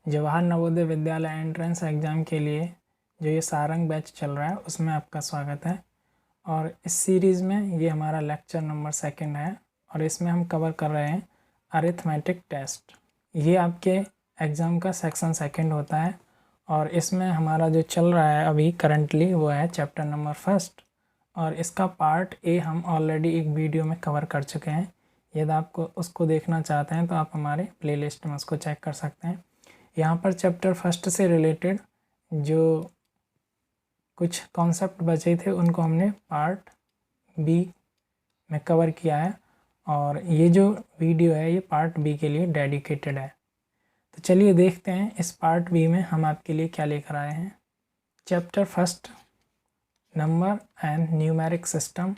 Jawahar Navodaya Vidyalaya entrance exam के लिए जो ये सारंग बैच चल रहा है उसमें आपका स्वागत है। और इस सीरीज़ में ये हमारा लेक्चर नंबर 2 है और इसमें हम कवर कर रहे हैं अरिथमेटिक टेस्ट। ये आपके एग्ज़ाम का सेक्शन 2 होता है और इसमें हमारा जो चल रहा है अभी करंटली वो है चैप्टर नंबर 1 और इसका पार्ट ए हम ऑलरेडी एक वीडियो में कवर कर चुके हैं। यदि आपको उसको देखना चाहते हैं तो आप हमारे प्लेलिस्ट में उसको चेक कर सकते हैं। यहाँ पर चैप्टर 1 से रिलेटेड जो कुछ कॉन्सेप्ट बचे थे उनको हमने पार्ट बी में कवर किया है और ये जो वीडियो है ये पार्ट बी के लिए डेडिकेटेड है। तो चलिए देखते हैं इस पार्ट बी में हम आपके लिए क्या लेकर आए हैं। Chapter 1 number and numeric system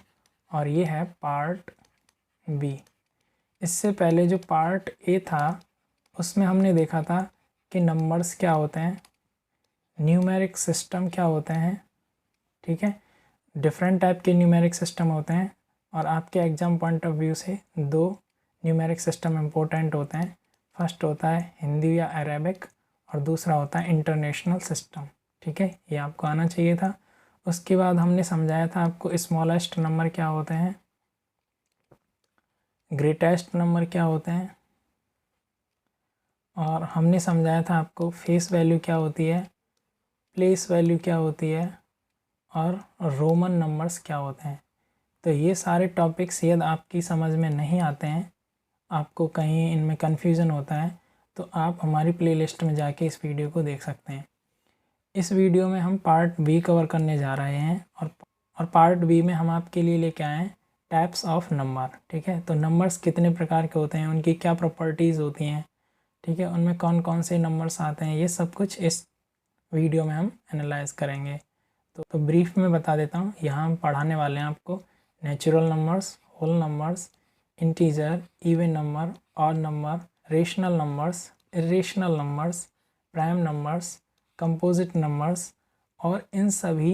और ये है पार्ट बी। इससे पहले जो पार्ट ए था उसमें हमने देखा था कि नंबर्स क्या होते हैं, न्यूमेरिक सिस्टम क्या होते हैं। ठीक है, डिफरेंट टाइप के न्यूमेरिक सिस्टम होते हैं और आपके एग्ज़ाम पॉइंट ऑफ व्यू से 2 न्यूमेरिक सिस्टम इम्पोर्टेंट होते हैं। फर्स्ट होता है हिंदी या अरेबिक और दूसरा होता है इंटरनेशनल सिस्टम। ठीक है, ये आपको आना चाहिए था। उसके बाद हमने समझाया था आपको स्मॉलेस्ट नंबर क्या होते हैं, ग्रेटेस्ट नंबर क्या होते हैं और हमने समझाया था आपको फेस वैल्यू क्या होती है, प्लेस वैल्यू क्या होती है और रोमन नंबर्स क्या होते हैं। तो ये सारे टॉपिक्स यदि आपकी समझ में नहीं आते हैं, आपको कहीं इनमें कन्फ्यूज़न होता है, तो आप हमारी प्लेलिस्ट में जाके इस वीडियो को देख सकते हैं। इस वीडियो में हम पार्ट बी कवर करने जा रहे हैं और पार्ट बी में हम आपके लिए लेके आए हैं टाइप्स ऑफ नंबर। ठीक है, तो नंबर्स कितने प्रकार के होते हैं, उनकी क्या प्रॉपर्टीज़ होती हैं, ठीक है, उनमें कौन कौन से नंबर्स आते हैं, ये सब कुछ इस वीडियो में हम एनालाइज करेंगे। तो ब्रीफ में बता देता हूँ। यहाँ हम पढ़ाने वाले हैं आपको natural numbers, whole numbers, integer, even number, odd number, rational numbers, irrational numbers, prime numbers, composite numbers और इन सभी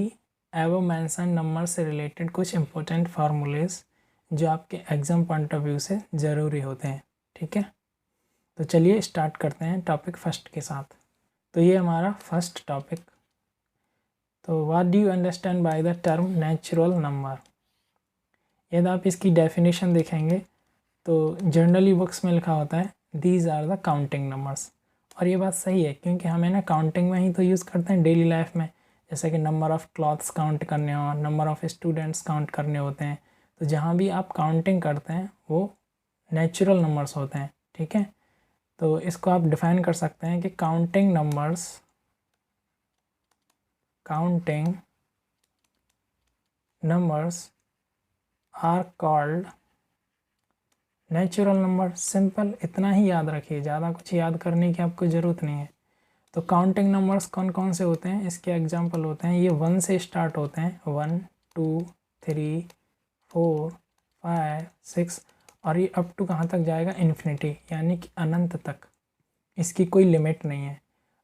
एवो मेंशन नंबर से रिलेटेड कुछ इंपॉर्टेंट फार्मूलेज जो आपके एग्ज़ाम पॉइंट ऑफ व्यू से ज़रूरी होते हैं। ठीक है, तो चलिए स्टार्ट करते हैं टॉपिक फर्स्ट के साथ। तो ये हमारा फर्स्ट टॉपिक। तो what do you understand by the term natural number. यदि आप इसकी डेफिनेशन देखेंगे तो जनरली बुक्स में लिखा होता है these are the counting numbers. और ये बात सही है क्योंकि हमें ना काउंटिंग में ही तो यूज़ करते हैं डेली लाइफ में, जैसे कि नंबर ऑफ़ क्लॉथ्स काउंट करने हो, नंबर ऑफ़ स्टूडेंट्स काउंट करने होते हैं। तो जहाँ भी आप काउंटिंग करते हैं वो नेचुरल नंबर्स होते हैं। ठीक है, तो इसको आप डिफाइन कर सकते हैं कि counting numbers are called natural number. Simple, इतना ही याद रखिए, ज़्यादा कुछ याद करने की आपको ज़रूरत नहीं है। तो काउंटिंग नंबर्स कौन कौन से होते हैं, इसके एग्जांपल होते हैं, ये 1 से स्टार्ट होते हैं, 1 2 3 4 5 6 और ये अप टू कहाँ तक जाएगा, इन्फिनिटी, यानी कि अनंत तक। इसकी कोई लिमिट नहीं है।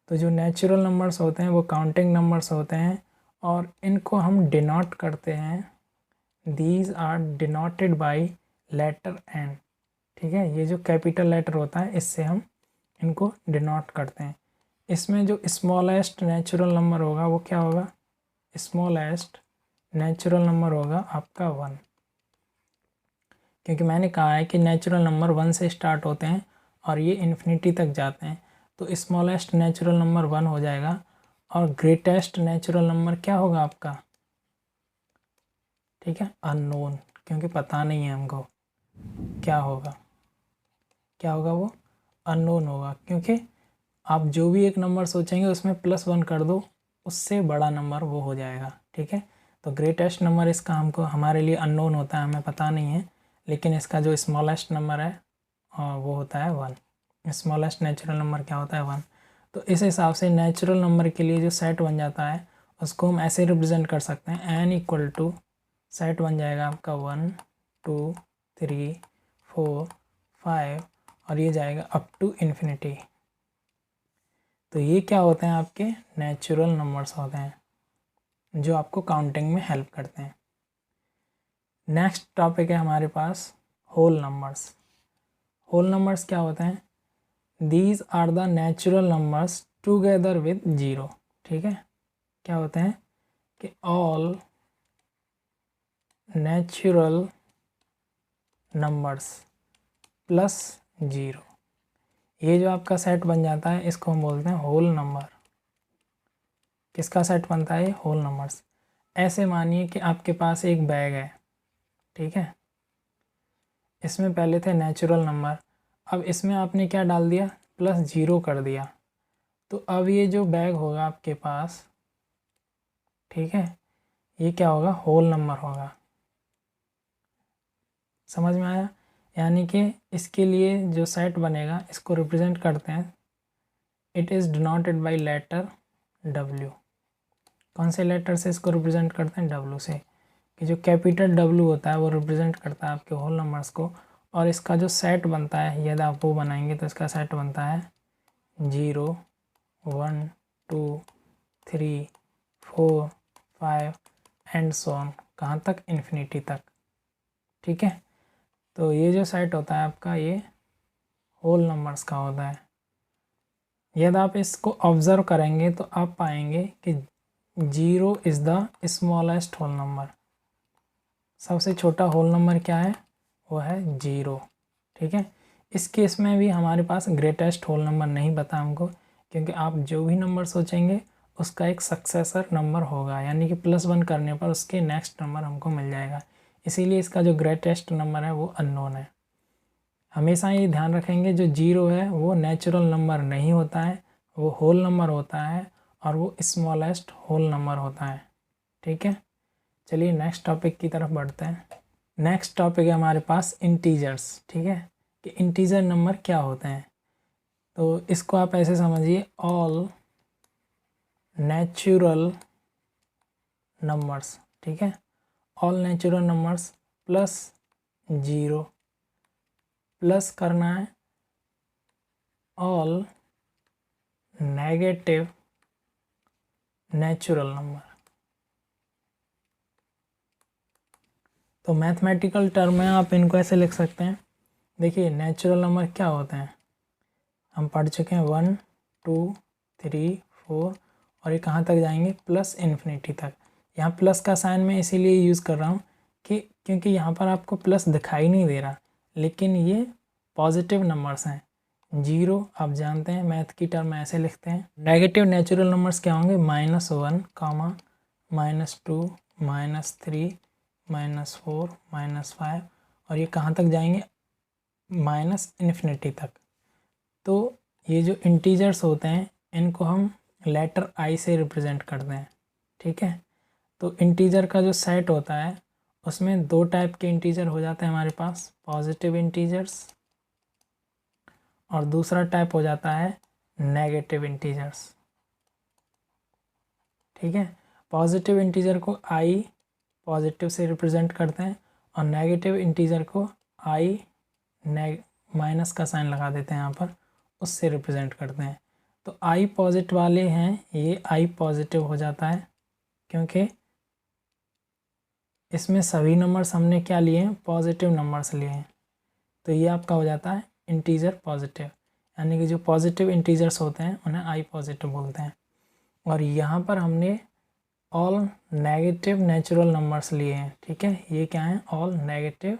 तो जो नेचुरल नंबर्स होते हैं वो काउंटिंग नंबर्स होते हैं और इनको हम डिनोट करते हैं, these are denoted by letter n. ठीक है, ये जो कैपिटल लेटर होता है इससे हम इनको डिनोट करते हैं। इसमें जो स्मॉलेस्ट नेचुरल नंबर होगा वो क्या होगा, स्मॉलेस्ट नेचुरल नंबर होगा आपका 1, क्योंकि मैंने कहा है कि नेचुरल नंबर 1 से स्टार्ट होते हैं और ये इन्फिनिटी तक जाते हैं। तो स्मॉलेस्ट नेचुरल नंबर 1 हो जाएगा और ग्रेटेस्ट नेचुरल नंबर क्या होगा आपका, ठीक है, अननोन, क्योंकि पता नहीं है हमको क्या होगा वो अननोन होगा। क्योंकि आप जो भी एक नंबर सोचेंगे उसमें +1 कर दो, उससे बड़ा नंबर वो हो जाएगा। ठीक है, तो ग्रेटेस्ट नंबर इसका हमको हमारे लिए अननोन होता है, हमें पता नहीं है, लेकिन इसका जो स्मॉलेस्ट नंबर है वो होता है 1। स्मॉलेस्ट नेचुरल नंबर क्या होता है, 1। तो इस हिसाब से नेचुरल नंबर के लिए जो सेट बन जाता है उसको हम ऐसे रिप्रेजेंट कर सकते हैं, n इक्वल टू सेट बन जाएगा आपका 1 2 3 4 5 और ये जाएगा अप टू इन्फिनिटी। तो ये क्या होते हैं, आपके नेचुरल नंबर्स होते हैं जो आपको काउंटिंग में हेल्प करते हैं। नेक्स्ट टॉपिक है हमारे पास होल नंबर्स। होल नंबर्स क्या होते हैं, these are the natural numbers together with zero. ठीक है, क्या होते हैं कि all natural numbers plus zero, ये जो आपका सेट बन जाता है इसको हम बोलते हैं होल नंबर। किसका सेट बनता है? Whole numbers. ऐसे मानिए कि आपके पास एक बैग है, ठीक है, इसमें पहले थे नेचुरल नंबर, अब इसमें आपने क्या डाल दिया? प्लस ज़ीरो कर दिया। तो अब ये जो बैग होगा आपके पास, ठीक है, ये क्या होगा? होल नंबर होगा। समझ में आया? यानी कि इसके लिए जो सेट बनेगा इसको रिप्रेजेंट करते हैं, it is denoted by letter W। कौन से लेटर से इसको रिप्रेजेंट करते हैं? W से, कि जो कैपिटल W होता है वो रिप्रेजेंट करता है आपके होल नंबर्स को। और इसका जो सेट बनता है, यदि आप वो बनाएंगे तो इसका सेट बनता है 0 1 2 3 4 5 एंड सो ऑन, कहाँ तक? इन्फिनिटी तक। ठीक है, तो ये जो सेट होता है आपका, ये होल नंबर्स का होता है। यदि आप इसको ऑब्ज़र्व करेंगे तो आप पाएंगे कि 0 is the smallest whole number. सबसे छोटा होल नंबर क्या है? वो है 0। ठीक है, इस केस में भी हमारे पास ग्रेटेस्ट होल नंबर नहीं बता हमको, क्योंकि आप जो भी नंबर सोचेंगे उसका एक सक्सेसर नंबर होगा, यानी कि +1 करने पर उसके नेक्स्ट नंबर हमको मिल जाएगा। इसीलिए इसका जो ग्रेटेस्ट नंबर है वो अननोन है। हमेशा ये ध्यान रखेंगे, जो 0 है वो नेचुरल नंबर नहीं होता है, वो होल नंबर होता है और वो स्मॉलेस्ट होल नंबर होता है। ठीक है, चलिए नेक्स्ट टॉपिक की तरफ बढ़ते हैं। नेक्स्ट टॉपिक है हमारे पास इंटीजर्स। ठीक है, कि इंटीजर नंबर क्या होते हैं। तो इसको आप ऐसे समझिए, ऑल नेचुरल नंबर्स। ठीक है, all natural numbers plus 0, plus करना है ऑल नेगेटिव नेचुरल नंबर। तो मैथमेटिकल टर्म में आप इनको ऐसे लिख सकते हैं। देखिए, नेचुरल नंबर क्या होते हैं हम पढ़ चुके हैं, 1 2 3 4, और ये कहाँ तक जाएंगे? प्लस इन्फिनिटी तक। यहाँ प्लस का साइन मैं इसीलिए यूज़ कर रहा हूँ कि क्योंकि यहाँ पर आपको प्लस दिखाई नहीं दे रहा, लेकिन ये पॉजिटिव नंबर्स हैं। 0 आप जानते हैं मैथ की टर्म में ऐसे लिखते हैं। नेगेटिव नेचुरल नंबर्स क्या होंगे? -1, -2, -3, -4, -5, और ये कहाँ तक जाएंगे? माइनस इन्फिनिटी तक। तो ये जो इंटीजर्स होते हैं इनको हम लेटर I से रिप्रेजेंट करते हैं। ठीक है, तो इंटीजर का जो सेट होता है उसमें 2 टाइप के इंटीजर हो जाते हैं हमारे पास, पॉजिटिव इंटीजर्स, और दूसरा टाइप हो जाता है नेगेटिव इंटीजर्स। ठीक है, पॉजिटिव इंटीजर को I पॉजिटिव से रिप्रेजेंट करते हैं और नेगेटिव इंटीजर को I माइनस का साइन लगा देते हैं यहाँ पर, उससे रिप्रेजेंट करते हैं। तो I पॉजिटिव वाले हैं, ये I पॉजिटिव हो जाता है क्योंकि इसमें सभी नंबर्स हमने क्या लिए हैं? पॉजिटिव नंबर्स लिए हैं। तो ये आपका हो जाता है इंटीजर पॉजिटिव, यानी कि जो पॉजिटिव इंटीजर्स होते हैं उन्हें I पॉजिटिव बोलते हैं। और यहाँ पर हमने ऑल नेगेटिव नेचुरल नंबर्स लिए हैं। ठीक है, ये क्या हैं? All negative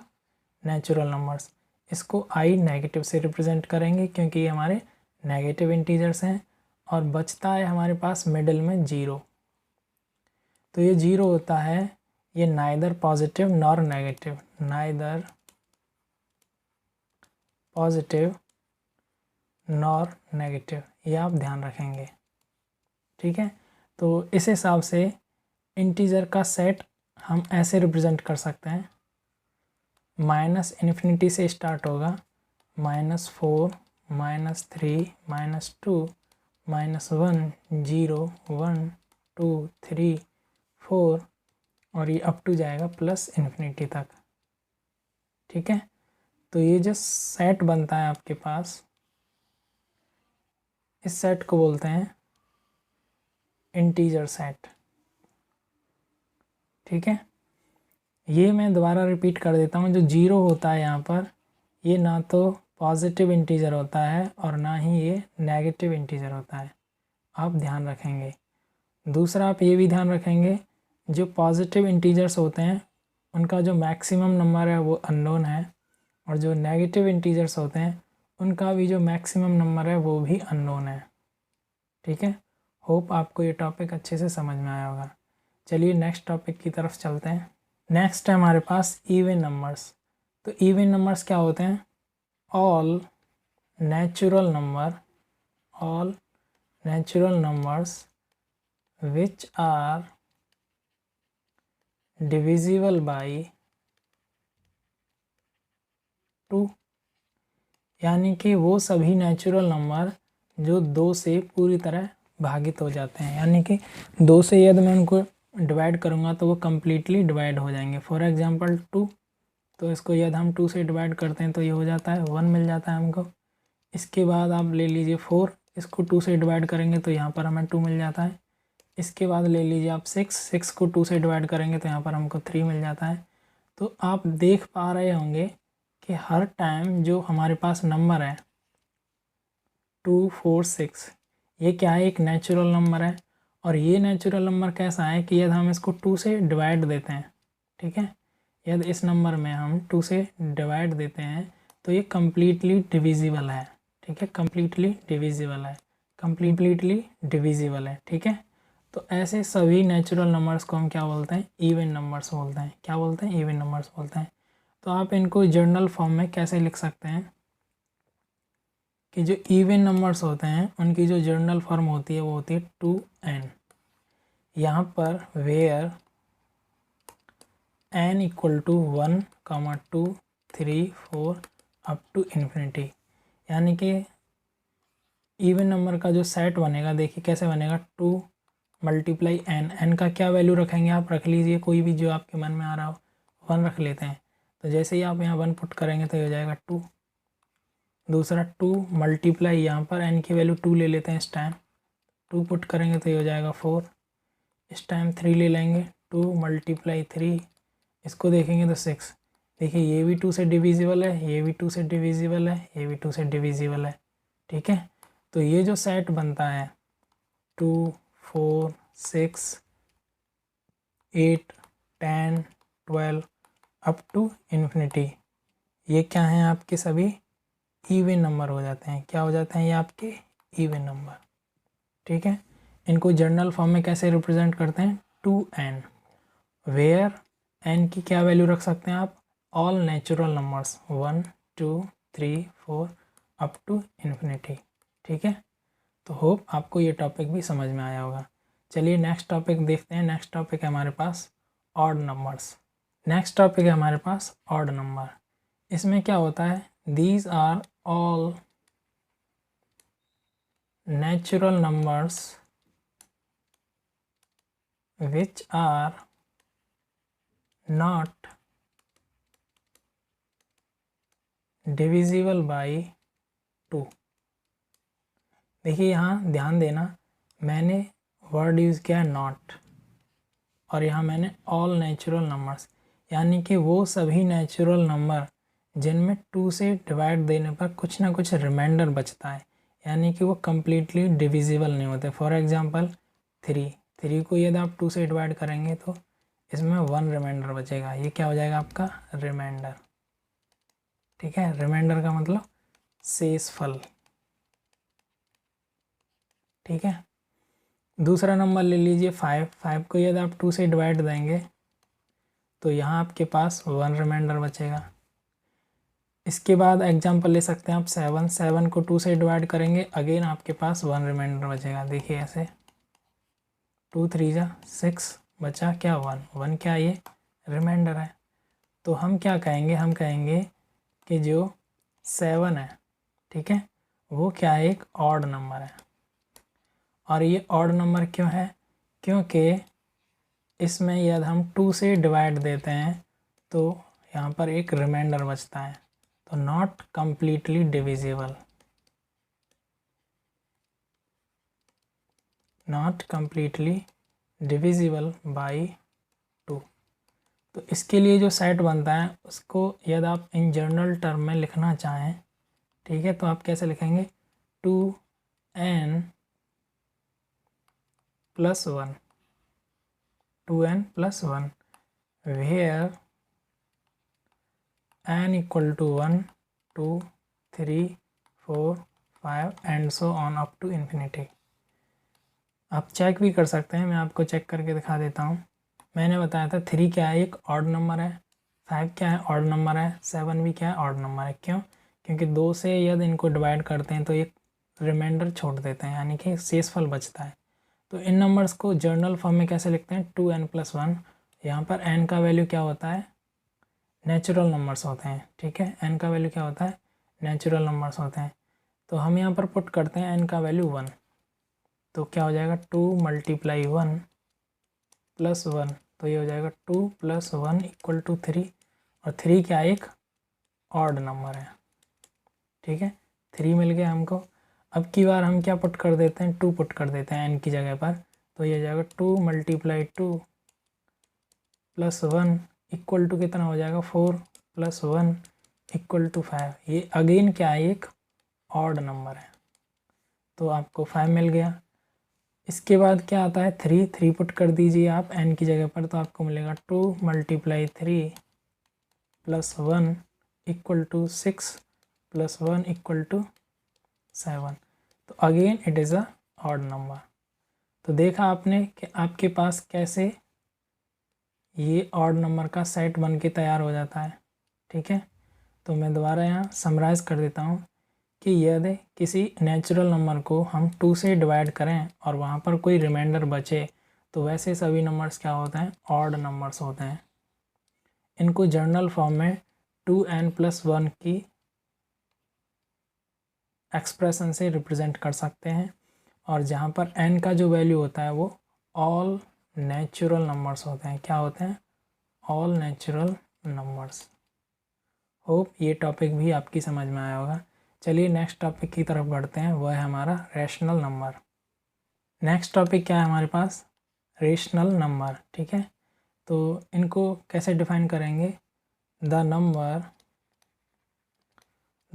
natural numbers. इसको I नेगेटिव से रिप्रेजेंट करेंगे क्योंकि ये हमारे नेगेटिव इंटीजर्स हैं, और बचता है हमारे पास मिडिल में 0। तो ये 0 होता है, ये neither positive nor negative, neither positive nor negative, ये आप ध्यान रखेंगे। ठीक है, तो इस हिसाब से इंटीजर का सेट हम ऐसे रिप्रेजेंट कर सकते हैं, माइनस इन्फिनिटी से स्टार्ट होगा, -4, -3, -2, -1, 0, 1, 2, 3, 4, और ये अप टू जाएगा प्लस इन्फिनिटी तक। ठीक है, तो ये जो सेट बनता है आपके पास, इस सेट को बोलते हैं इंटीजर सेट। ठीक है, ये मैं दोबारा रिपीट कर देता हूँ, जो 0 होता है यहाँ पर, ये ना तो पॉजिटिव इंटीजर होता है और ना ही ये नेगेटिव इंटीजर होता है, आप ध्यान रखेंगे। दूसरा आप ये भी ध्यान रखेंगे, जो पॉजिटिव इंटीजर्स होते हैं उनका जो मैक्सिमम नंबर है वो अननोन है, और जो नेगेटिव इंटीजर्स होते हैं उनका भी जो मैक्सिमम नंबर है वो भी अननोन है। ठीक है, होप आपको ये टॉपिक अच्छे से समझ में आया होगा। चलिए नेक्स्ट टॉपिक की तरफ चलते हैं। नेक्स्ट है हमारे पास इवन नंबर्स। तो इवन नंबर्स क्या होते हैं? All natural numbers which are divisible by 2, यानी कि वो सभी नेचुरल नंबर जो 2 से पूरी तरह भागित हो जाते हैं, यानी कि 2 से यदि मैं उनको डिवाइड करूँगा तो वो कम्प्लीटली डिवाइड हो जाएंगे। फॉर एग्जांपल 2, तो इसको यदि हम 2 से डिवाइड करते हैं तो ये हो जाता है 1 मिल जाता है हमको। इसके बाद आप ले लीजिए 4, इसको 2 से डिवाइड करेंगे तो यहाँ पर हमें 2 मिल जाता है। इसके बाद ले लीजिए आप 6 को 2 से डिवाइड करेंगे तो यहाँ पर हमको 3 मिल जाता है। तो आप देख पा रहे होंगे कि हर टाइम जो हमारे पास नंबर है 2, 4, 6, ये क्या है? एक नेचुरल नंबर है। और ये नेचुरल नंबर कैसा है कि यदि हम इसको 2 से डिवाइड देते हैं, ठीक है, यदि इस नंबर में हम 2 से डिवाइड देते हैं तो ये कम्प्लीटली डिविजिबल है। ठीक है, कम्प्लीटली डिविजिबल है। ठीक है, तो ऐसे सभी नेचुरल नंबर्स को हम क्या बोलते हैं? इवन नंबर्स बोलते हैं। क्या बोलते हैं? इवन नंबर्स बोलते हैं। तो आप इनको जर्नल फॉर्म में कैसे लिख सकते हैं कि जो इवन नंबर्स होते हैं उनकी जो जर्नल फॉर्म होती है वो होती है 2n। यहाँ पर where n equal to 1, 2, 3, 4 up to infinity, यानी कि इवन नंबर का जो सेट बनेगा, देखिए कैसे बनेगा, 2 मल्टीप्लाई n का क्या वैल्यू रखेंगे? आप रख लीजिए कोई भी जो आपके मन में आ रहा हो। 1 रख लेते हैं, तो जैसे ही आप यहाँ 1 पुट करेंगे तो ये हो जाएगा 2। दूसरा 2 मल्टीप्लाई, यहाँ पर n की वैल्यू 2 ले लेते हैं इस टाइम, 2 पुट करेंगे तो ये हो जाएगा 4। इस टाइम 3 ले लेंगे, 2 मल्टीप्लाई 3, इसको देखेंगे तो 6। देखिए ये भी 2 से डिविजिबल है, ये भी 2 से डिविजिबल है, ये भी 2 से डिविजिबल है। ठीक है, तो ये जो सेट बनता है 2, 4, 6, 8, 10, 12 अप टू इन्फिनिटी, ये क्या हैं? आपके सभी इवन नंबर हो जाते हैं। क्या हो जाते हैं? ये आपके इवन नंबर। ठीक है, इनको जर्नल फॉर्म में कैसे रिप्रेजेंट करते हैं? 2n, वेयर n की क्या वैल्यू रख सकते हैं आप? All natural numbers 1, 2, 3, 4 up to infinity. ठीक है, तो होप आपको ये टॉपिक भी समझ में आया होगा। चलिए नेक्स्ट टॉपिक देखते हैं। नेक्स्ट टॉपिक है हमारे पास ऑड नंबर्स। नेक्स्ट टॉपिक है हमारे पास ऑड नंबर। इसमें क्या होता है? These are all natural numbers which are not divisible by 2। देखिए यहाँ ध्यान देना, मैंने वर्ड यूज़ किया है नॉट, और यहाँ मैंने ऑल नेचुरल नंबर्स, यानी कि वो सभी नेचुरल नंबर जिनमें 2 से डिवाइड देने पर कुछ ना कुछ रिमाइंडर बचता है, यानी कि वो कम्प्लीटली डिविजिबल नहीं होते। फॉर एग्जांपल 3 को यदि आप 2 से डिवाइड करेंगे तो इसमें 1 रिमाइंडर बचेगा, ये क्या हो जाएगा आपका? रिमाइंडर। ठीक है, रिमाइंडर का मतलब शेषफल। ठीक है, दूसरा नंबर ले लीजिए 5 को यदि आप 2 से डिवाइड देंगे तो यहाँ आपके पास 1 रिमाइंडर बचेगा। इसके बाद एग्जांपल ले सकते हैं आप 7 को 2 से डिवाइड करेंगे, अगेन आपके पास 1 रिमाइंडर बचेगा। देखिए ऐसे 2 3 जा 6 बचा क्या? 1 क्या? ये रिमाइंडर है। तो हम क्या कहेंगे? हम कहेंगे कि जो 7 है, ठीक है, वो क्या है? एक ऑड नंबर है। और ये ऑड नंबर क्यों है? क्योंकि इसमें यदि हम 2 से डिवाइड देते हैं तो यहाँ पर एक रिमाइंडर बचता है, तो not completely divisible, not completely divisible by 2। तो इसके लिए जो सेट बनता है उसको यदि आप इन जनरल टर्म में लिखना चाहें ठीक है, तो आप कैसे लिखेंगे 2n + 1, 2n + 1 where n = 1 2 3 4 5 and so on up to infinity. आप चेक भी कर सकते हैं, मैं आपको चेक करके दिखा देता हूँ। मैंने बताया था 3 क्या है, एक ऑड नंबर है, 5 क्या है, ऑड नंबर है, 7 भी क्या है, ऑड नंबर है। क्यों? क्योंकि 2 से यदि इनको डिवाइड करते हैं तो एक रिमाइंडर छोड़ देते हैं, यानी कि शेषफल बचता है। तो इन नंबर्स को जर्नल फॉर्म में कैसे लिखते हैं 2n + 1। यहाँ पर n का वैल्यू क्या होता है, नेचुरल नंबर्स होते हैं। ठीक है, n का वैल्यू क्या होता है, नेचुरल नंबर्स होते हैं। तो हम यहाँ पर पुट करते हैं n का वैल्यू 1, तो क्या हो जाएगा 2 × 1 + 1, तो ये हो जाएगा 2 + 1 = 3, और 3 क्या एक ऑड नंबर है। ठीक है, 3 मिल गया हमको। अब की बार हम क्या पुट कर देते हैं, 2 पुट कर देते हैं n की जगह पर, तो ये हो जाएगा 2 × 2 + 1 = कितना हो जाएगा 4 + 1 = 5। ये अगेन क्या है, एक ऑड नंबर है, तो आपको 5 मिल गया। इसके बाद क्या आता है 3 पुट कर दीजिए आप n की जगह पर, तो आपको मिलेगा 2 × 3 + 1 = 6 + 1 = 7। तो again it is a odd number. तो देखा आपने कि आपके पास कैसे ये ऑड नंबर का सेट बन के तैयार हो जाता है। ठीक है, तो मैं दोबारा यहाँ समराइज़ कर देता हूँ कि यदि किसी नेचुरल नंबर को हम 2 से डिवाइड करें और वहाँ पर कोई रिमाइंडर बचे, तो वैसे सभी नंबर्स क्या होते हैं, ऑड नंबर्स होते हैं। इनको जर्नल फॉर्म में 2n + 1 की एक्सप्रेशन से रिप्रेजेंट कर सकते हैं, और जहाँ पर n का जो वैल्यू होता है वो ऑल नेचुरल नंबर्स होते हैं। क्या होते हैं, ऑल नेचुरल नंबर्स। होप ये टॉपिक भी आपकी समझ में आया होगा। चलिए नेक्स्ट टॉपिक की तरफ बढ़ते हैं, वह है हमारा रैशनल नंबर। नेक्स्ट टॉपिक क्या है हमारे पास, रेशनल नंबर। ठीक है, तो इनको कैसे डिफाइन करेंगे, the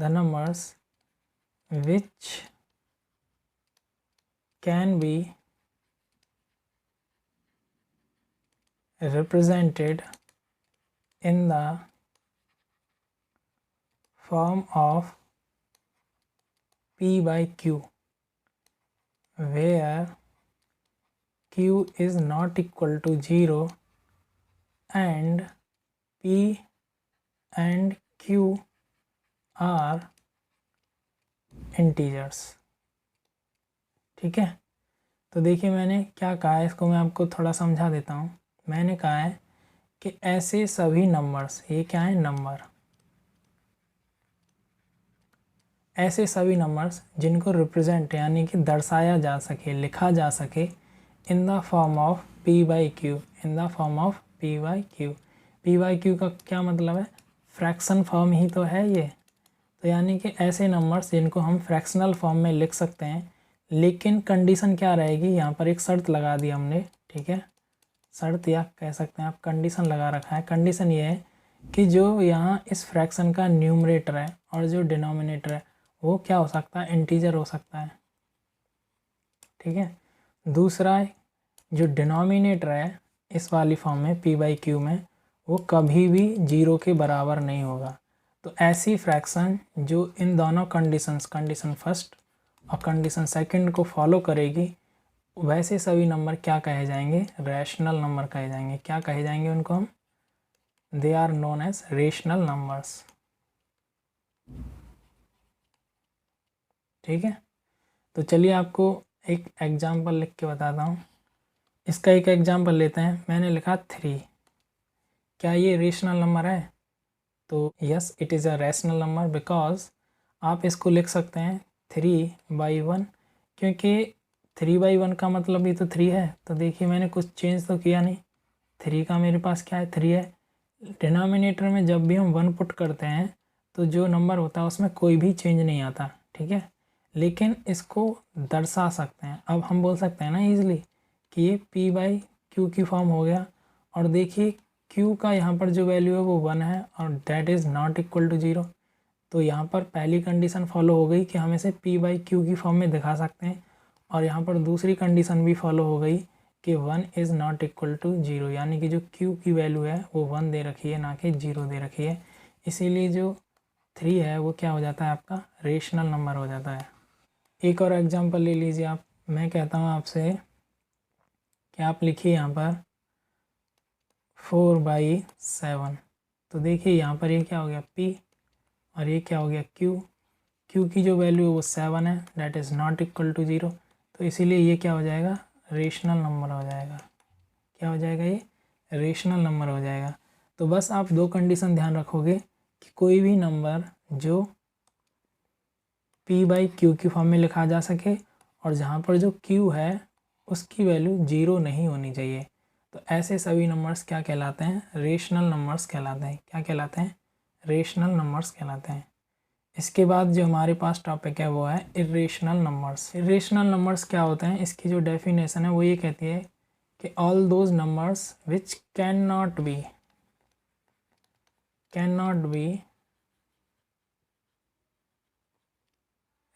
numbers which can be represented in the form of p/q where q is not equal to 0 and p and q are integers। ठीक है, तो देखिए मैंने क्या कहा है, इसको मैं आपको थोड़ा समझा देता हूँ। मैंने कहा है कि ऐसे सभी नंबर्स, ये क्या है नंबर, ऐसे सभी नंबर्स जिनको रिप्रेजेंट यानी कि दर्शाया जा सके, लिखा जा सके in the form of p/q, in the form of p/q। p/q का क्या मतलब है, फ्रैक्शन फॉर्म ही तो है ये। तो यानी कि ऐसे नंबर्स जिनको हम फ्रैक्शनल फॉर्म में लिख सकते हैं, लेकिन कंडीशन क्या रहेगी, यहाँ पर एक शर्त लगा दी हमने। ठीक है, शर्त या कह सकते हैं आप कंडीशन लगा रखा है। कंडीशन ये है कि जो यहाँ इस फ्रैक्शन का न्यूमरेटर है और जो डिनोमिनेटर है वो क्या हो सकता है, इंटीजर हो सकता है। ठीक है, दूसरा जो डिनोमिनेटर है इस वाली फॉर्म में p/q में, वो कभी भी 0 के बराबर नहीं होगा। तो ऐसी फ्रैक्शन जो इन दोनों कंडीशंस, कंडीशन फर्स्ट और कंडीशन सेकंड को फॉलो करेगी, वैसे सभी नंबर क्या कहे जाएंगे, रैशनल नंबर कहे जाएंगे। क्या कहे जाएंगे उनको हम, they are known as rational numbers. ठीक है, तो चलिए आपको एक एग्जांपल लिख के बताता हूँ। इसका एक एग्जांपल लेते हैं। मैंने लिखा 3, क्या ये रेशनल नंबर है, तो yes it is a rational number because आप इसको लिख सकते हैं 3/1, क्योंकि 3/1 का मतलब ही तो 3 है। तो देखिए मैंने कुछ चेंज तो किया नहीं, 3 का मेरे पास क्या है, 3 है। डिनोमिनेटर में जब भी हम 1 पुट करते हैं तो जो नंबर होता है उसमें कोई भी चेंज नहीं आता। ठीक है, लेकिन इसको दर्शा सकते हैं। अब हम बोल सकते हैं ना ईजिली कि ये p/q की फॉर्म हो गया, और देखिए q का यहाँ पर जो वैल्यू है वो 1 है और that is not equal to 0। तो यहाँ पर पहली कंडीशन फॉलो हो गई कि हम इसे p/q की फॉर्म में दिखा सकते हैं, और यहाँ पर दूसरी कंडीशन भी फॉलो हो गई कि 1 इज़ नॉट इक्वल टू 0, यानी कि जो q की वैल्यू है वो 1 दे रखी है, ना कि 0 दे रखी है। इसीलिए जो 3 है वो क्या हो जाता है, आपका रेशनल नंबर हो जाता है। एक और एग्जांपल ले लीजिए आप। मैं कहता हूँ आपसे कि आप लिखिए यहाँ पर 4/7। तो देखिए यहाँ पर ये क्या हो गया p, और ये क्या हो गया q की जो वैल्यू है वो 7 है, that is not equal to 0। तो इसीलिए ये क्या हो जाएगा, रेशनल नंबर हो जाएगा। क्या हो जाएगा, ये रेशनल नंबर हो जाएगा। तो बस आप दो कंडीशन ध्यान रखोगे कि कोई भी नंबर जो p/q की फॉर्म में लिखा जा सके, और जहाँ पर जो q है उसकी वैल्यू 0 नहीं होनी चाहिए। तो ऐसे सभी नंबर्स क्या कहलाते हैं, रेशनल नंबर्स कहलाते हैं। क्या कहलाते हैं, रेशनल नंबर्स कहलाते हैं। इसके बाद जो हमारे पास टॉपिक है वो है इर्रेशनल नंबर्स। इर्रेशनल नंबर्स क्या होते हैं, इसकी जो डेफिनेशन है वो ये कहती है कि all those numbers which can not be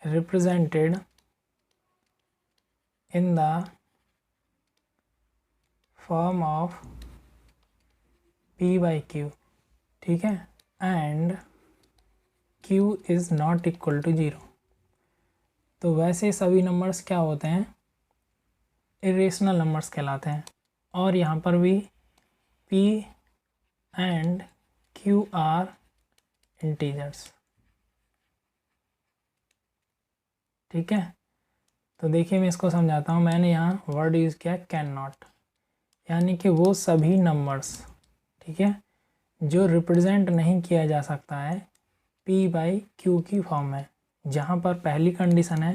represented in the form of p/q, ठीक है, and q is not equal to 0। तो वैसे सभी नंबर्स क्या होते हैं, इरेशनल नंबर्स कहलाते हैं। और यहाँ पर भी p and q are integers, ठीक है। तो देखिए मैं इसको समझाता हूँ। मैंने यहाँ वर्ड यूज़ किया कैन नॉट, यानी कि वो सभी नंबर्स, ठीक है, जो रिप्रेजेंट नहीं किया जा सकता है p/q की फॉर्म में, जहाँ पर पहली कंडीशन है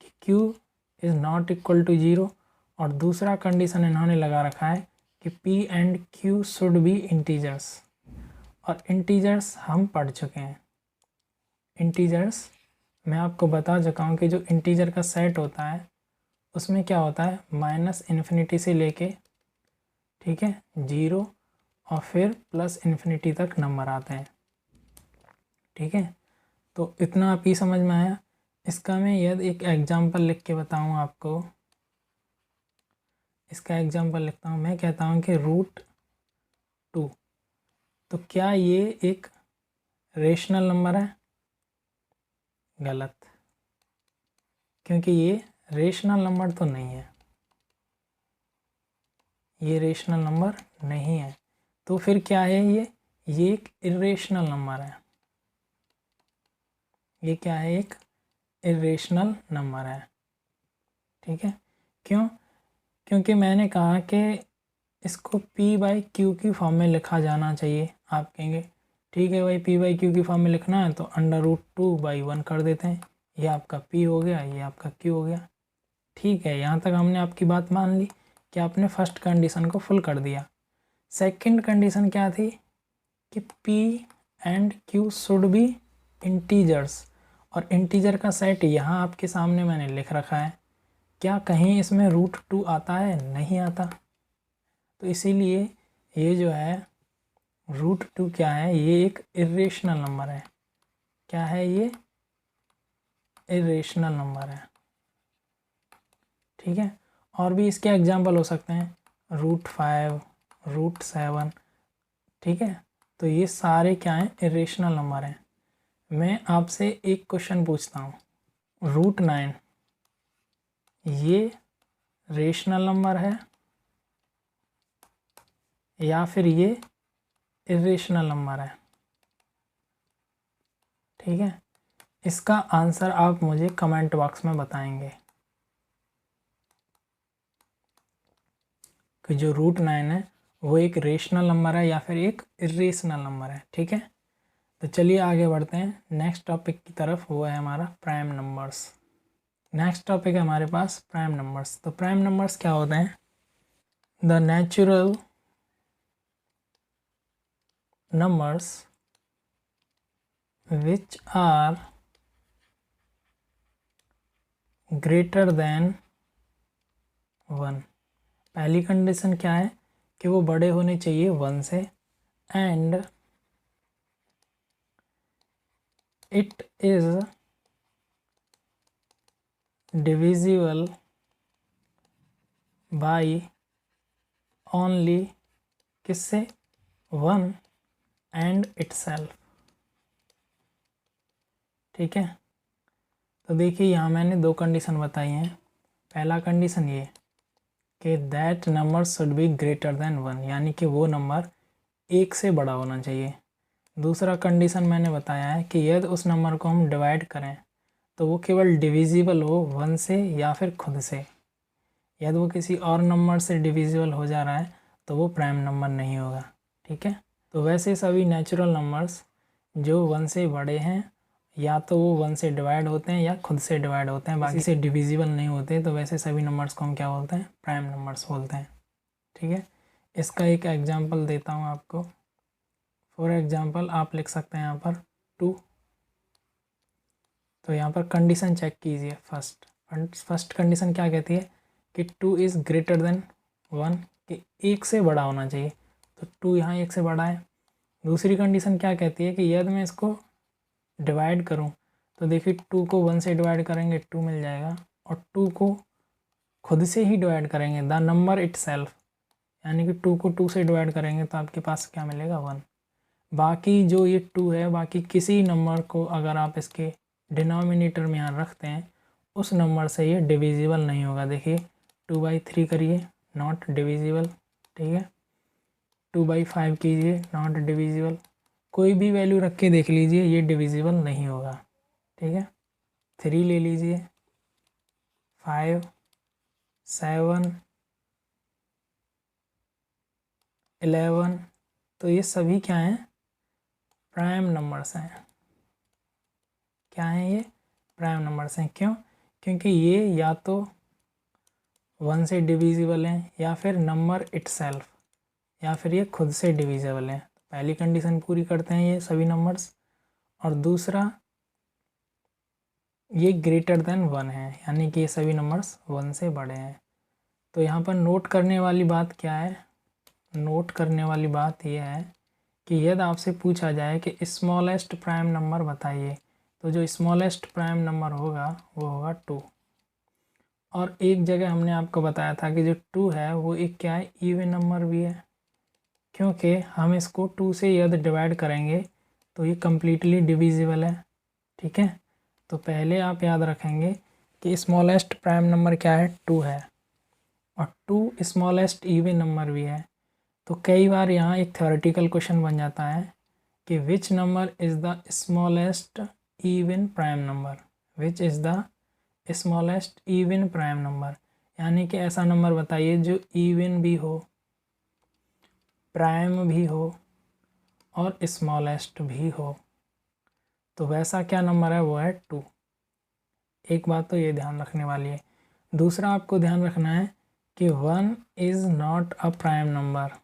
कि q is not equal to 0, और दूसरा कंडीशन इन्होंने लगा रखा है कि p and q should be integers. और इंटीजर्स हम पढ़ चुके हैं। इंटीजर्स मैं आपको बता चुका हूँ कि जो इंटीजर का सेट होता है उसमें क्या होता है, -∞ से लेके, ठीक है, 0 और फिर +∞ तक नंबर आते हैं, ठीक है। तो इतना आप ही समझ में आया। इसका मैं यदि एक एग्जांपल लिख के बताऊँ आपको, इसका एग्जांपल लिखता हूँ। मैं कहता हूँ कि √2, तो क्या ये एक रेशनल नंबर है, गलत, क्योंकि ये रेशनल नंबर तो नहीं है, ये रेशनल नंबर नहीं है। तो फिर क्या है, ये एक इरेशनल नंबर है। ये क्या है, एक इरेशनल नंबर है, ठीक है। क्यों, क्योंकि मैंने कहा कि इसको p/q की फॉर्म में लिखा जाना चाहिए। आप कहेंगे ठीक है भाई, p/q की फॉर्म में लिखना है तो √2/1 कर देते हैं, ये आपका p हो गया, ये आपका q हो गया, ठीक है। यहाँ तक हमने आपकी बात मान ली कि आपने फर्स्ट कंडीशन को फुल कर दिया। सेकंड कंडीशन क्या थी कि p and q should be integers, और इंटीजर का सेट यहाँ आपके सामने मैंने लिख रखा है। क्या कहीं इसमें √2 आता है, नहीं आता। तो इसीलिए ये जो है √2 क्या है, ये एक इरेशनल नंबर है। क्या है, ये इरेशनल नंबर है, ठीक है। और भी इसके एग्जाम्पल हो सकते हैं, √5, √7, ठीक है। तो ये सारे क्या हैं, इरेशनल नंबर हैं। मैं आपसे एक क्वेश्चन पूछता हूँ, √9 ये रेशनल नंबर है या फिर ये इरेशनल नंबर है, ठीक है। इसका आंसर आप मुझे कमेंट बॉक्स में बताएंगे कि जो √9 है वो एक रेशनल नंबर है या फिर एक इरेशनल नंबर है, ठीक है। तो चलिए आगे बढ़ते हैं नेक्स्ट टॉपिक की तरफ, वो है हमारा प्राइम नंबर्स। नेक्स्ट टॉपिक है हमारे पास प्राइम नंबर्स। तो प्राइम नंबर्स क्या होते हैं, the natural numbers which are greater than 1। पहली कंडीशन क्या है कि वो बड़े होने चाहिए 1 से, and it is divisible by only किससे, 1 एंड इटसेल्फ। ठीक है, तो देखिए यहाँ मैंने 2 कंडीशन बताई हैं। पहला कंडीशन ये कि that number should be greater than 1, यानी कि वो नंबर 1 से बड़ा होना चाहिए। दूसरा कंडीशन मैंने बताया है कि यदि उस नंबर को हम डिवाइड करें तो वो केवल डिविजिबल हो 1 से या फिर खुद से। यदि वो किसी और नंबर से डिविजिबल हो जा रहा है तो वो प्राइम नंबर नहीं होगा। ठीक है, तो वैसे सभी नेचुरल नंबर्स जो 1 से बड़े हैं या तो वो 1 से डिवाइड होते हैं या खुद से डिवाइड होते हैं, बाकी से डिविजिबल नहीं होते, तो वैसे सभी नंबर्स को हम क्या बोलते हैं, प्राइम नंबर्स बोलते हैं। ठीक है, इसका एक एग्जांपल देता हूँ आपको। फॉर एग्जांपल आप लिख सकते हैं यहाँ पर 2। तो यहाँ पर कंडीशन चेक कीजिए। फर्स्ट कंडीशन क्या कहती है कि 2 इज़ ग्रेटर देन 1, कि 1 से बड़ा होना चाहिए, तो 2 यहाँ 1 से बड़ा है। दूसरी कंडीशन क्या कहती है कि यदि मैं इसको डिवाइड करूं तो देखिए 2 को 1 से डिवाइड करेंगे 2 मिल जाएगा, और 2 को खुद से ही डिवाइड करेंगे द नंबर इटसेल्फ, यानी कि 2 को 2 से डिवाइड करेंगे तो आपके पास क्या मिलेगा, 1। बाकी जो ये 2 है, बाकी किसी नंबर को अगर आप इसके डिनोमिनेटर में यहाँ रखते हैं उस नंबर से ये डिविजिबल नहीं होगा। देखिए 2/3 करिए, नॉट डिविजिबल। ठीक है, 2/5 कीजिए, नॉट डिविजिबल। कोई भी वैल्यू रख के देख लीजिए, ये डिविजिबल नहीं होगा। ठीक है, 3 ले लीजिए, 5, 7, 11, तो ये सभी क्या हैं, प्राइम नंबर्स हैं। क्या हैं ये, प्राइम नंबर्स हैं। क्यों, क्योंकि ये या तो 1 से डिविजिबल हैं या फिर नंबर इटसेल्फ, या फिर ये खुद से डिविजिबल हैं। पहली कंडीशन पूरी करते हैं ये सभी नंबर्स, और दूसरा ये ग्रेटर देन 1 है, यानी कि ये सभी नंबर्स 1 से बड़े हैं। तो यहाँ पर नोट करने वाली बात क्या है, नोट करने वाली बात यह है कि यदि आपसे पूछा जाए कि स्मॉलेस्ट प्राइम नंबर बताइए, तो जो स्मॉलेस्ट प्राइम नंबर होगा वो होगा 2। और एक जगह हमने आपको बताया था कि जो 2 है वो एक क्या है, इवन नंबर भी है, क्योंकि हम इसको 2 से यदि डिवाइड करेंगे तो ये कम्प्लीटली डिविजिबल है। ठीक है, तो पहले आप याद रखेंगे कि स्मॉलेस्ट प्राइम नंबर क्या है, 2 है, और 2 स्मॉलेस्ट इवन नंबर भी है। तो कई बार यहाँ एक थ्योरेटिकल क्वेश्चन बन जाता है कि which number is the smallest even prime number, which is the smallest even prime number, यानी कि ऐसा नंबर बताइए जो इवन भी हो, प्राइम भी हो और स्मॉलेस्ट भी हो। तो वैसा क्या नंबर है, वो है 2। एक बात तो ये ध्यान रखने वाली है। दूसरा आपको ध्यान रखना है कि 1 is not a prime number.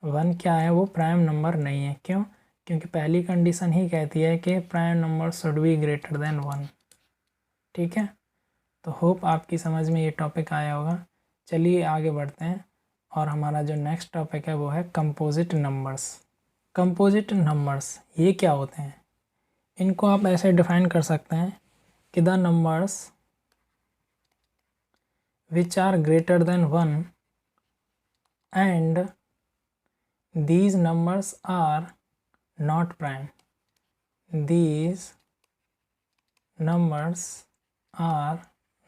1 क्या है, वो प्राइम नंबर नहीं है। क्यों, क्योंकि पहली कंडीशन ही कहती है कि prime number should be greater than 1। ठीक है, तो होप आपकी समझ में ये टॉपिक आया होगा। चलिए आगे बढ़ते हैं, और हमारा जो नेक्स्ट टॉपिक है वो है कंपोजिट नंबर्स। कंपोजिट नंबर्स ये क्या होते हैं, इनको आप ऐसे डिफाइन कर सकते हैं कि the numbers which are greater than 1 and these numbers are not prime. These numbers are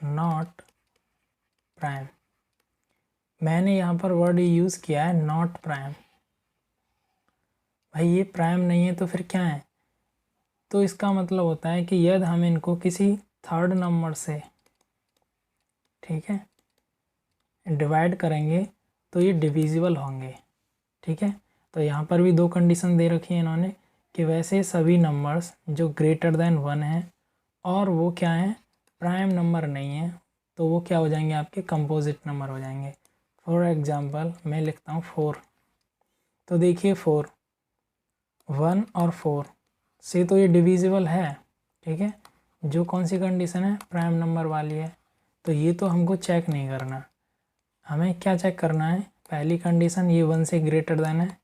not prime. मैंने यहाँ पर वर्ड यूज़ किया है नॉट प्राइम। भाई ये प्राइम नहीं है तो फिर क्या है, तो इसका मतलब होता है कि यदि हम इनको किसी थर्ड नंबर से, ठीक है, डिवाइड करेंगे तो ये डिविजिबल होंगे। ठीक है, तो यहाँ पर भी 2 कंडीशन दे रखी है इन्होंने कि वैसे सभी नंबर्स जो ग्रेटर देन 1 हैं और वो क्या हैं, प्राइम नंबर नहीं है, तो वो क्या हो जाएंगे, आपके कंपोजिट नंबर हो जाएंगे। फॉर एग्जांपल मैं लिखता हूँ 4। तो देखिए 4, 1 और 4 से तो ये डिविजिबल है। ठीक है, जो कौन सी कंडीशन है, प्राइम नंबर वाली है, तो ये तो हमको चेक नहीं करना। हमें क्या चेक करना है, पहली कंडीशन ये 1 से ग्रेटर देन है,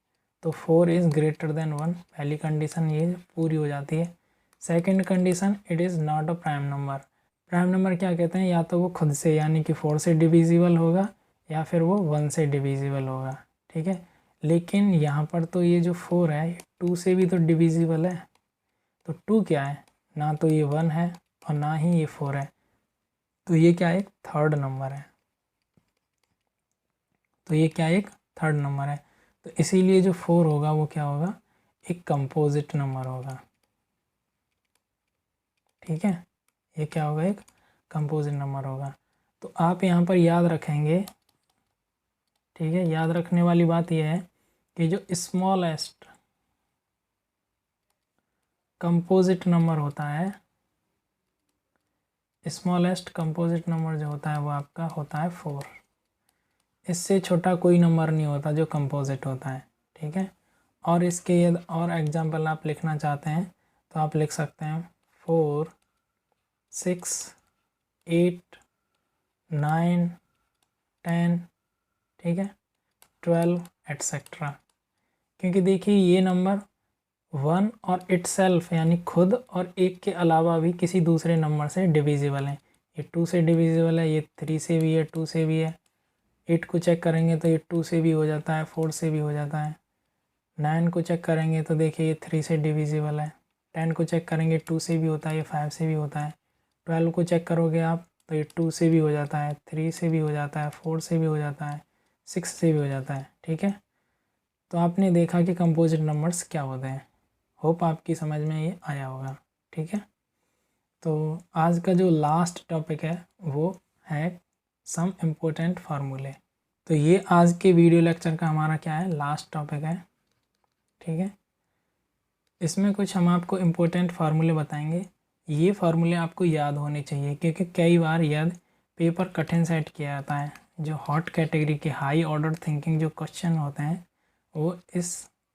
तो 4 इज़ ग्रेटर देन 1, पहली कंडीशन ये पूरी हो जाती है। Second condition, it is not a prime number. Prime number क्या कहते हैं, या तो वो खुद से यानी कि 4 से डिविजिबल होगा या फिर वो 1 से डिविजिबल होगा, ठीक है। लेकिन यहाँ पर तो ये जो 4 है 2 से भी तो डिविजिबल है, तो 2 क्या है, ना तो ये 1 है और ना ही ये 4 है, तो ये क्या एक थर्ड नंबर है। तो ये क्या एक थर्ड नंबर है, तो इसीलिए जो 4 होगा वो क्या होगा, एक कंपोजिट नंबर होगा, ठीक है। ये क्या होगा, एक कंपोजिट नंबर होगा। तो आप यहाँ पर याद रखेंगे, ठीक है, याद रखने वाली बात यह है कि जो स्मॉलेस्ट कंपोजिट नंबर होता है, स्मॉलेस्ट कंपोजिट नंबर जो होता है वो आपका होता है 4। इससे छोटा कोई नंबर नहीं होता जो कंपोजिट होता है, ठीक है। और इसके यदि और एग्जांपल आप लिखना चाहते हैं तो आप लिख सकते हैं 4, 6, 8, 9, 10, ठीक है, 12 एट्सेट्रा। क्योंकि देखिए ये नंबर 1 और इटसेल्फ यानी खुद और एक के अलावा भी किसी दूसरे नंबर से डिविजिबल है। ये 2 से डिविजिबल है, ये 3 से भी है, 2 से भी है। 8 को चेक करेंगे तो ये 2 से भी हो जाता है, 4 से भी हो जाता है। 9 को चेक करेंगे तो देखिए ये 3 से डिविजिबल है। 10 को चेक करेंगे 2 से भी होता है, ये 5 से भी होता है। 12 को चेक करोगे आप तो ये 2 से भी हो जाता है, 3 से भी हो जाता है, 4 से भी हो जाता है, 6 से भी हो जाता है, ठीक है। तो आपने देखा कि कंपोजिट नंबर्स क्या होते हैं। होप आपकी समझ में ये आया होगा, ठीक है। तो आज का जो लास्ट टॉपिक है वो है सम इम्पोर्टेंट फार्मूले। तो ये आज के वीडियो लेक्चर का हमारा क्या है, लास्ट टॉपिक है, ठीक है। इसमें कुछ हम आपको इम्पोर्टेंट फार्मूले बताएंगे। ये फार्मूले आपको याद होने चाहिए क्योंकि कई बार याद पेपर कठिन सेट किया जाता है। जो हॉट कैटेगरी के हाई ऑर्डर थिंकिंग जो क्वेश्चन होते हैं वो इस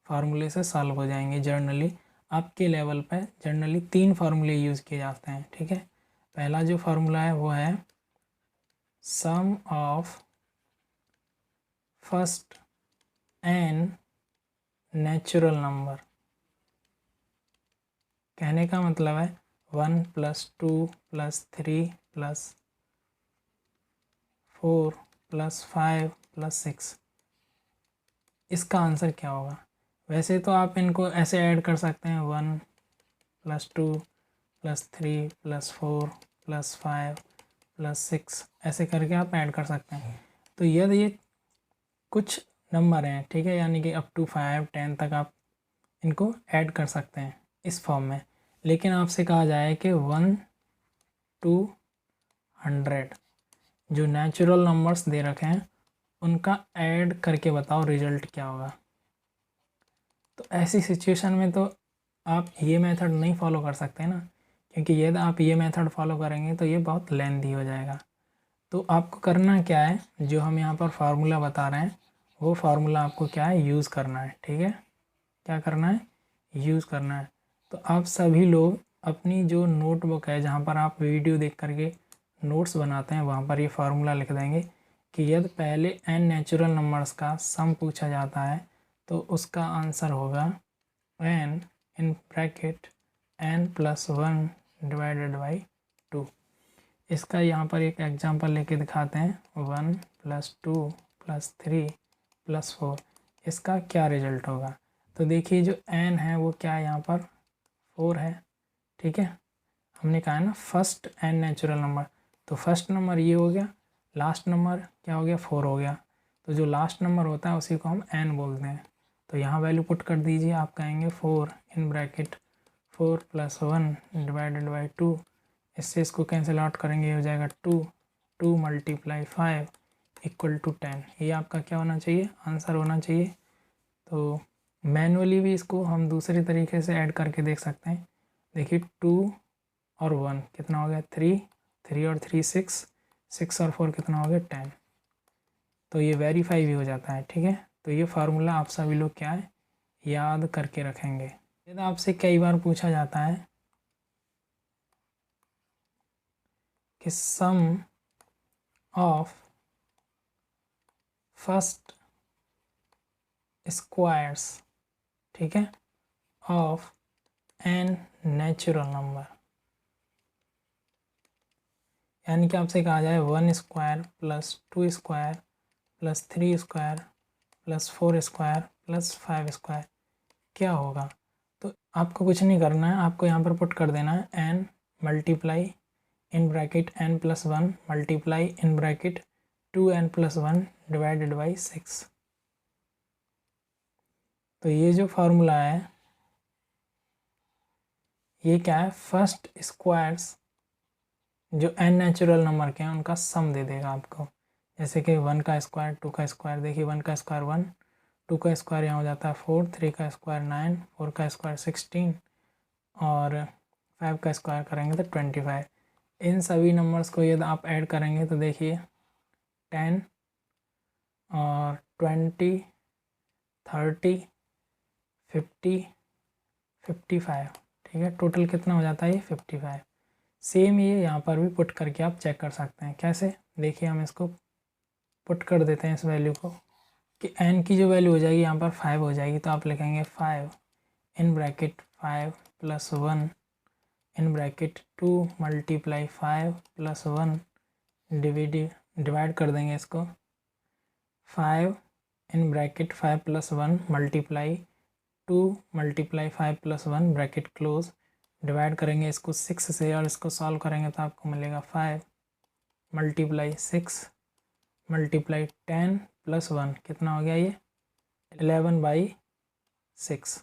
फार्मूले से सॉल्व हो जाएंगे। जर्नली आपके लेवल पर जर्नली 3 फार्मूले यूज़ किए जाते हैं, ठीक है। पहला जो फार्मूला है वो है sum of first n natural number. कहने का मतलब है 1 + 2 + 3 + 4 + 5 + 6, इसका आंसर क्या होगा। वैसे तो आप इनको ऐसे ऐड कर सकते हैं 1 + 2 + 3 + 4 + 5 + 6, ऐसे करके आप ऐड कर सकते हैं। तो यदि ये कुछ नंबर हैं, ठीक है, यानी कि अप टू 5, 10 तक आप इनको ऐड कर सकते हैं इस फॉर्म में। लेकिन आपसे कहा जाए कि 1 to 100 जो नेचुरल नंबर्स दे रखे हैं उनका ऐड करके बताओ रिजल्ट क्या होगा। तो ऐसी सिचुएशन में तो आप ये मेथड नहीं फॉलो कर सकते ना, क्योंकि यदि आप ये मेथड फॉलो करेंगे तो ये बहुत लेंथी हो जाएगा। तो आपको करना क्या है, जो हम यहाँ पर फार्मूला बता रहे हैं वो फार्मूला आपको क्या है, यूज़ करना है, ठीक है। क्या करना है, यूज़ करना है। तो आप सभी लोग अपनी जो नोटबुक है जहाँ पर आप वीडियो देख करके नोट्स बनाते हैं वहाँ पर ये फार्मूला लिख देंगे कि यदि पहले n नेचुरल नंबर्स का सम पूछा जाता है तो उसका आंसर होगा n इन ब्रैकेट n + 1 / 2। इसका यहाँ पर एक एग्जांपल लेके दिखाते हैं 1 + 2 + 3 + 4, इसका क्या रिजल्ट होगा। तो देखिए जो n है वो क्या है, यहाँ पर 4 है, ठीक है। हमने कहा है ना फर्स्ट n नेचुरल नंबर, तो फर्स्ट नंबर ये हो गया, लास्ट नंबर क्या हो गया, 4 हो गया। तो जो लास्ट नंबर होता है उसी को हम n बोलते हैं। तो यहाँ वैल्यू पुट कर दीजिए, आप कहेंगे 4 इन ब्रैकेट 4 + 1 / 2, इससे इसको कैंसिल आउट करेंगे, ये हो जाएगा 2 × 5 = 10। ये आपका क्या होना चाहिए, आंसर होना चाहिए। तो मैनुअली भी इसको हम दूसरे तरीके से ऐड करके देख सकते हैं। देखिए 2 और 1 कितना हो गया, 3, 3 और 3 6, 6 और 4 कितना हो गया, 10। तो ये वेरीफाई भी हो जाता है, ठीक है। तो ये फार्मूला आप सभी लोग क्या है, याद करके रखेंगे। यदि आपसे कई बार पूछा जाता है कि सम ऑफ फर्स्ट स्क्वायर्स ठीक है, ऑफ एन नेचुरल नंबर, यानी कि आपसे कहा जाए 1 square plus 2 square plus 3 square plus 4 square plus 5 square क्या होगा। तो आपको कुछ नहीं करना है, आपको यहाँ पर पुट कर देना है n multiply in bracket n plus 1 multiply in bracket 2n plus 1 divided by 6। तो ये जो फार्मूला है ये क्या है, फर्स्ट स्क्वायर्स जो n नेचुरल नंबर के हैं उनका सम दे देगा आपको। जैसे कि 1 का स्क्वायर, 2 का स्क्वायर, देखिए 1 का स्क्वायर 1, 2 का स्क्वायर यहाँ हो जाता है 4, 3 का स्क्वायर 9, 4 का स्क्वायर 16 और 5 का स्क्वायर करेंगे तो 25। इन सभी नंबर्स को यदि आप ऐड करेंगे तो देखिए 10 और 20, 30, 50, 55, ठीक है, टोटल कितना हो जाता है ये 55। सेम ये यहाँ पर भी पुट करके आप चेक कर सकते हैं। कैसे, देखिए हम इसको पुट कर देते हैं इस वैल्यू को कि n की जो वैल्यू हो जाएगी यहाँ पर 5 हो जाएगी, तो आप लिखेंगे 5 in bracket 5 plus 1 in bracket 2 multiply 5 plus 1 divide कर देंगे इसको 5 in bracket 5 plus 1 multiply 2 multiply 5 plus 1 bracket close, divide करेंगे इसको 6 से और इसको सॉल्व करेंगे तो आपको मिलेगा 5 मल्टीप्लाई 6 मल्टीप्लाई 10 प्लस 1 कितना हो गया ये 11/6,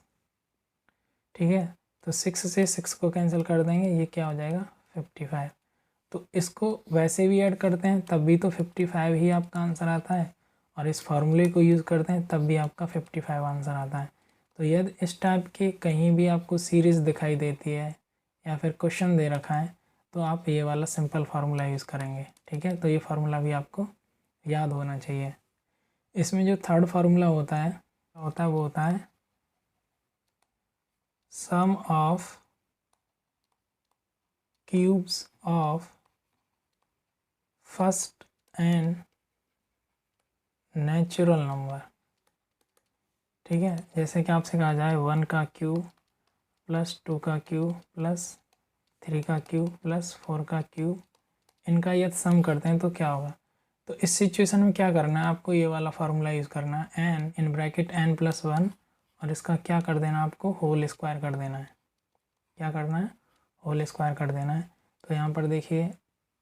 ठीक है। तो 6 से 6 को कैंसिल कर देंगे, ये क्या हो जाएगा 55। तो इसको वैसे भी ऐड करते हैं तब भी तो 55 ही आपका आंसर आता है, और इस फार्मूले को यूज़ करते हैं तब भी आपका 55 आंसर आता है। तो यदि इस टाइप के कहीं भी आपको सीरीज़ दिखाई देती है या फिर क्वेश्चन दे रखा है तो आप ये वाला सिंपल फार्मूला यूज़ करेंगे, ठीक है। तो ये फार्मूला भी आपको याद होना चाहिए। इसमें जो थर्ड फार्मूला होता है वो होता है sum of cubes of first n natural number, ठीक है। जैसे कि आपसे कहा जाए 1 का क्यूब प्लस 2 का क्यूब प्लस 3 का क्यूब प्लस 4 का क्यूब, इनका यदि सम करते हैं तो क्या होगा। तो इस सिचुएशन में क्या करना है, आपको ये वाला फार्मूला यूज़ करना है n in bracket n plus 1 और इसका क्या कर देना, आपको होल स्क्वायर कर देना है। क्या करना है, होल स्क्वायर कर देना है। तो यहाँ पर देखिए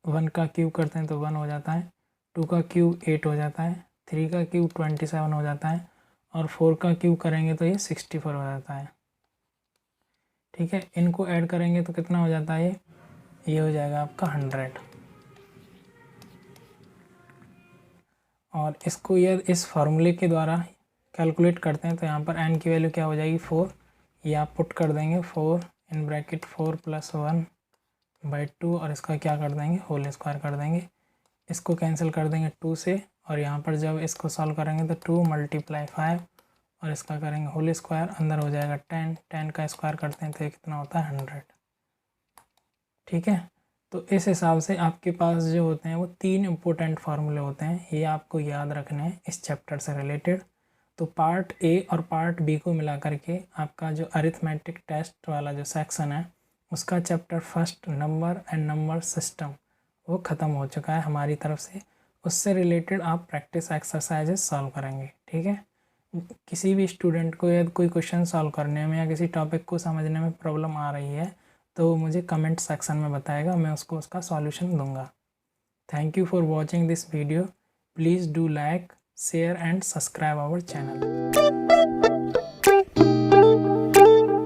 1 का क्यूब करते हैं तो 1 हो जाता है, 2 का क्यूब 8 हो जाता है, 3 का क्यूब 27 हो जाता है और 4 का क्यूब करेंगे तो ये 64 हो जाता है, ठीक है। इनको ऐड करेंगे तो कितना हो जाता है ये हो जाएगा आपका 100। और इसको ये इस फार्मूले के द्वारा कैलकुलेट करते हैं तो यहाँ पर n की वैल्यू क्या हो जाएगी 4, ये आप पुट कर देंगे 4 इन ब्रैकेट 4 प्लस 1/2 और इसका क्या कर देंगे होल स्क्वायर कर देंगे, इसको कैंसिल कर देंगे 2 से और यहाँ पर जब इसको सॉल्व करेंगे तो 2 मल्टीप्लाई 5 और इसका करेंगे होल स्क्वायर, अंदर हो जाएगा 10, 10 का स्क्वायर करते हैं तो ये कितना होता है 100, ठीक है। तो इस हिसाब से आपके पास जो होते हैं वो 3 इम्पोर्टेंट फार्मूले होते हैं, ये आपको याद रखने हैं इस चैप्टर से रिलेटेड। तो पार्ट ए और पार्ट बी को मिला करके आपका जो अरिथमेटिक टेस्ट वाला जो सेक्शन है उसका chapter first number and number system वो ख़त्म हो चुका है हमारी तरफ से। उससे रिलेटेड आप प्रैक्टिस एक्सरसाइजेस सॉल्व करेंगे, ठीक है। किसी भी स्टूडेंट को यदि कोई क्वेश्चन सॉल्व करने में या किसी टॉपिक को समझने में प्रॉब्लम आ रही है तो मुझे कमेंट सेक्शन में बताएगा, मैं उसको उसका सॉल्यूशन दूंगा। Thank you for watching this video. Please do like, share and subscribe our channel.